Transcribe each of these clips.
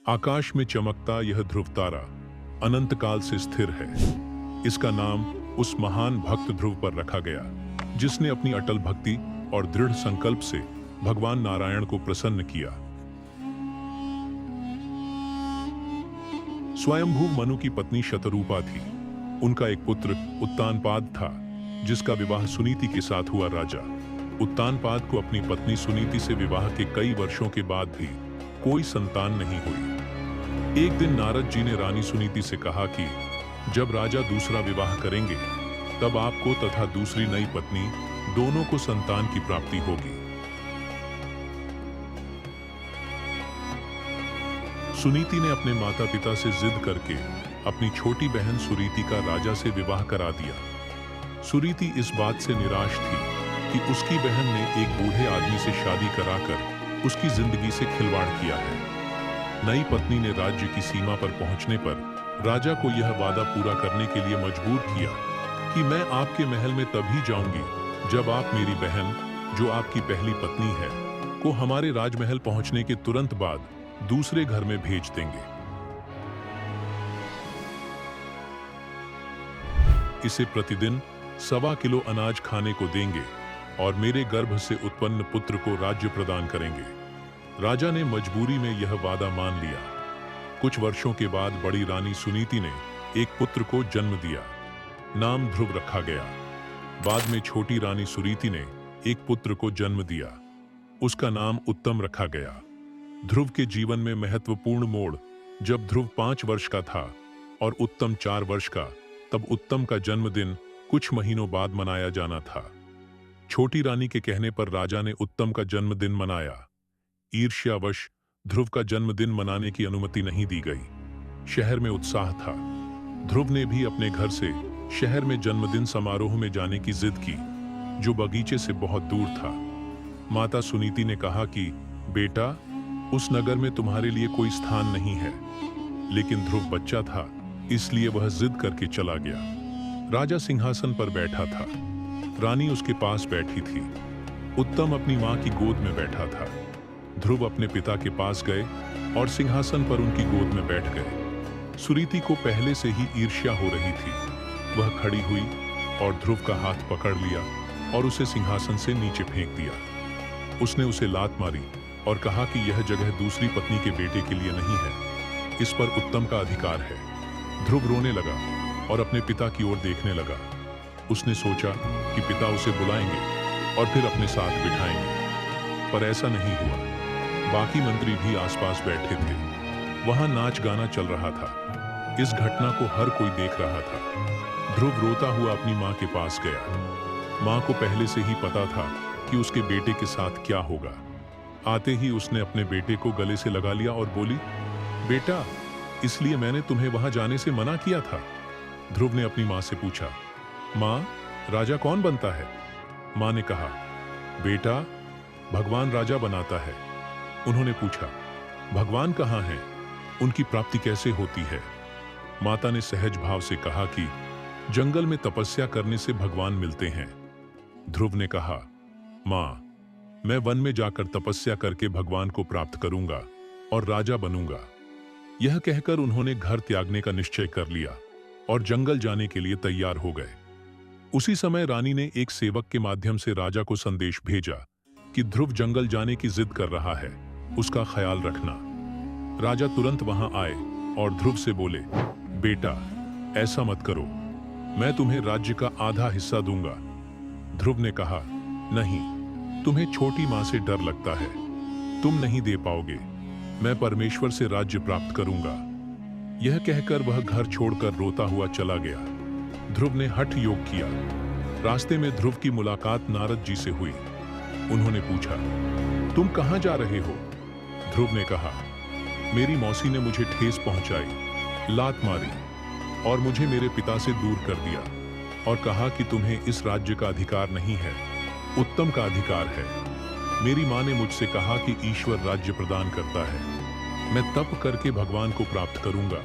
आकाश में चमकता यह ध्रुव तारा अनंत काल से स्थिर है। इसका नाम उस महान भक्त ध्रुव पर रखा गया जिसने अपनी अटल भक्ति और दृढ़ संकल्प से भगवान नारायण को प्रसन्न किया। स्वयंभू मनु की पत्नी शतरूपा थी। उनका एक पुत्र उत्तानपाद था जिसका विवाह सुनीति के साथ हुआ। राजा उत्तानपाद को अपनी पत्नी सुनीति से विवाह के कई वर्षों के बाद भी कोई संतान नहीं हुई। एक दिन नारद जी ने रानी सुनीति से कहा कि जब राजा दूसरा विवाह करेंगे तब आपको तथा दूसरी नई पत्नी दोनों को संतान की प्राप्ति होगी। सुनीति ने अपने माता पिता से जिद करके अपनी छोटी बहन सुरीति का राजा से विवाह करा दिया। सुरीति इस बात से निराश थी कि उसकी बहन ने एक बूढ़े आदमी से शादी कराकर उसकी जिंदगी से खिलवाड़ किया है। नई पत्नी ने राज्य की सीमा पर पहुंचने पर राजा को यह वादा पूरा करने के लिए मजबूर किया कि मैं आपके महल में तभी जाऊंगी जब आप मेरी बहन, जो आपकी पहली पत्नी है, को हमारे राजमहल पहुंचने के तुरंत बाद दूसरे घर में भेज देंगे। इसे प्रतिदिन 1.25 किलो अनाज खाने को देंगे और मेरे गर्भ से उत्पन्न पुत्र को राज्य प्रदान करेंगे। राजा ने मजबूरी में यह वादा मान लिया। कुछ वर्षों के बाद बड़ी रानी सुनीति ने एक पुत्र को जन्म दिया। नाम ध्रुव रखा गया। बाद में छोटी रानी सुरीति ने एक पुत्र को जन्म दिया। उसका नाम उत्तम रखा गया। ध्रुव के जीवन में महत्वपूर्ण मोड़ जब ध्रुव 5 वर्ष का था और उत्तम 4 वर्ष का, तब उत्तम का जन्मदिन कुछ महीनों बाद मनाया जाना था। छोटी रानी के कहने पर राजा ने उत्तम का जन्मदिन मनाया। ईर्ष्यावश ध्रुव का जन्मदिन मनाने की अनुमति नहीं दी गई। शहर में उत्साह था। ध्रुव ने भी अपने घर से शहर में जन्मदिन समारोह में जाने की जिद की, जो बगीचे से बहुत दूर था। माता सुनीति ने कहा कि बेटा, उस नगर में तुम्हारे लिए कोई स्थान नहीं है। लेकिन ध्रुव बच्चा था, इसलिए वह जिद करके चला गया। राजा सिंहासन पर बैठा था। रानी उसके पास बैठी थी। उत्तम अपनी मां की गोद में बैठा था। ध्रुव अपने पिता के पास गए और सिंहासन पर उनकी गोद में बैठ गए। सुरीति को पहले से ही ईर्ष्या हो रही थी। वह खड़ी हुई और ध्रुव का हाथ पकड़ लिया और उसे सिंहासन से नीचे फेंक दिया। उसने उसे लात मारी और कहा कि यह जगह दूसरी पत्नी के बेटे के लिए नहीं है, इस पर उत्तम का अधिकार है। ध्रुव रोने लगा और अपने पिता की ओर देखने लगा। उसने सोचा कि पिता उसे बुलाएंगे और फिर अपने साथ बिठाएंगे, पर ऐसा नहीं हुआ। बाकी मंत्री भी आसपास बैठे थे। वहां नाच गाना चल रहा था। इस घटना को हर कोई देख रहा था। ध्रुव रोता हुआ अपनी मां के पास गया। मां को पहले से ही पता था कि उसके बेटे के साथ क्या होगा। आते ही उसने अपने बेटे को गले से लगा लिया और बोली, बेटा, इसलिए मैंने तुम्हें वहां जाने से मना किया था। ध्रुव ने अपनी मां से पूछा, मां, राजा कौन बनता है? मां ने कहा, बेटा, भगवान राजा बनाता है। उन्होंने पूछा, भगवान कहाँ हैं? उनकी प्राप्ति कैसे होती है? माता ने सहज भाव से कहा कि जंगल में तपस्या करने से भगवान मिलते हैं। ध्रुव ने कहा, मां, मैं वन में जाकर तपस्या करके भगवान को प्राप्त करूंगा और राजा बनूंगा। यह कहकर उन्होंने घर त्यागने का निश्चय कर लिया और जंगल जाने के लिए तैयार हो गए। उसी समय रानी ने एक सेवक के माध्यम से राजा को संदेश भेजा कि ध्रुव जंगल जाने की जिद कर रहा है, उसका ख्याल रखना। राजा तुरंत वहां आए और ध्रुव से बोले, बेटा, ऐसा मत करो, मैं तुम्हें राज्य का आधा हिस्सा दूंगा। ध्रुव ने कहा, नहीं, तुम्हें छोटी मां से डर लगता है, तुम नहीं दे पाओगे। मैं परमेश्वर से राज्य प्राप्त करूंगा। यह कहकर वह घर छोड़कर रोता हुआ चला गया। ध्रुव ने हठ योग किया। रास्ते में ध्रुव की मुलाकात नारद जी से हुई। उन्होंने पूछा, तुम कहां जा रहे हो? ध्रुव ने कहा, मेरी मौसी ने मुझे ठेस पहुंचाई, लात मारी और मुझे मेरे पिता से दूर कर दिया और कहा कि तुम्हें इस राज्य का अधिकार नहीं है, उत्तम का अधिकार है। मेरी मां ने मुझसे कहा कि ईश्वर राज्य प्रदान करता है। मैं तप करके भगवान को प्राप्त करूंगा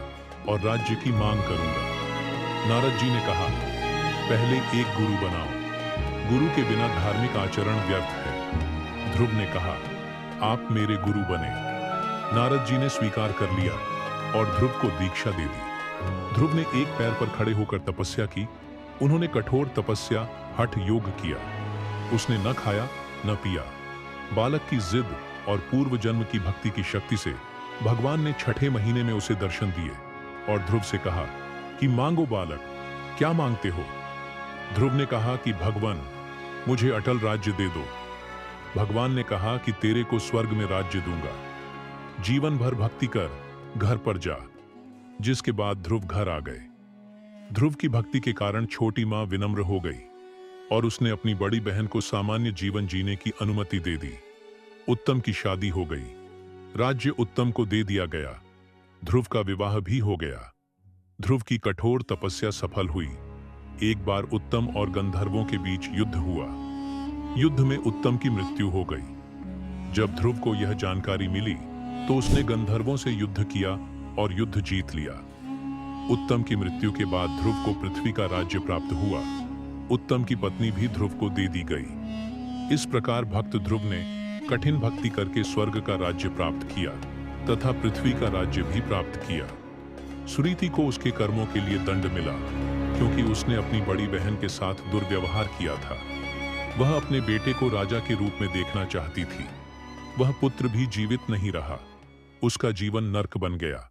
और राज्य की मांग करूंगा। नारद जी ने कहा, पहले एक गुरु बनाओ। गुरु के बिना धार्मिक आचरण व्यर्थ है। ध्रुव ने कहा, आप मेरे गुरु बने। नारद जी ने स्वीकार कर लिया और ध्रुव को दीक्षा दे दी। ध्रुव ने एक पैर पर खड़े होकर तपस्या की। उन्होंने कठोर तपस्या, हठ योग किया। उसने न खाया न पिया। बालक की जिद और पूर्व जन्म की भक्ति की शक्ति से भगवान ने छठे महीने में उसे दर्शन दिए और ध्रुव से कहा कि मांगो बालक, क्या मांगते हो? ध्रुव ने कहा कि भगवान, मुझे अटल राज्य दे दो। भगवान ने कहा कि तेरे को स्वर्ग में राज्य दूंगा। जीवन भर भक्ति कर, घर पर जा। जिसके बाद ध्रुव घर आ गए। ध्रुव की भक्ति के कारण छोटी मां विनम्र हो गई और उसने अपनी बड़ी बहन को सामान्य जीवन जीने की अनुमति दे दी। उत्तम की शादी हो गई। राज्य उत्तम को दे दिया गया। ध्रुव का विवाह भी हो गया। ध्रुव की कठोर तपस्या सफल हुई। एक बार उत्तम और गंधर्वों के बीच युद्ध हुआ। युद्ध में उत्तम की मृत्यु हो गई। जब ध्रुव को यह जानकारी मिली तो उसने गंधर्वों से युद्ध किया और युद्ध जीत लिया। उत्तम की मृत्यु के बाद ध्रुव को पृथ्वी का राज्य प्राप्त हुआ। उत्तम की पत्नी भी ध्रुव को दे दी गई। इस प्रकार भक्त ध्रुव ने कठिन भक्ति करके स्वर्ग का राज्य प्राप्त किया तथा पृथ्वी का राज्य भी प्राप्त किया। सुरीति को उसके कर्मों के लिए दंड मिला क्योंकि उसने अपनी बड़ी बहन के साथ दुर्व्यवहार किया था। वह अपने बेटे को राजा के रूप में देखना चाहती थी। वह पुत्र भी जीवित नहीं रहा। उसका जीवन नर्क बन गया।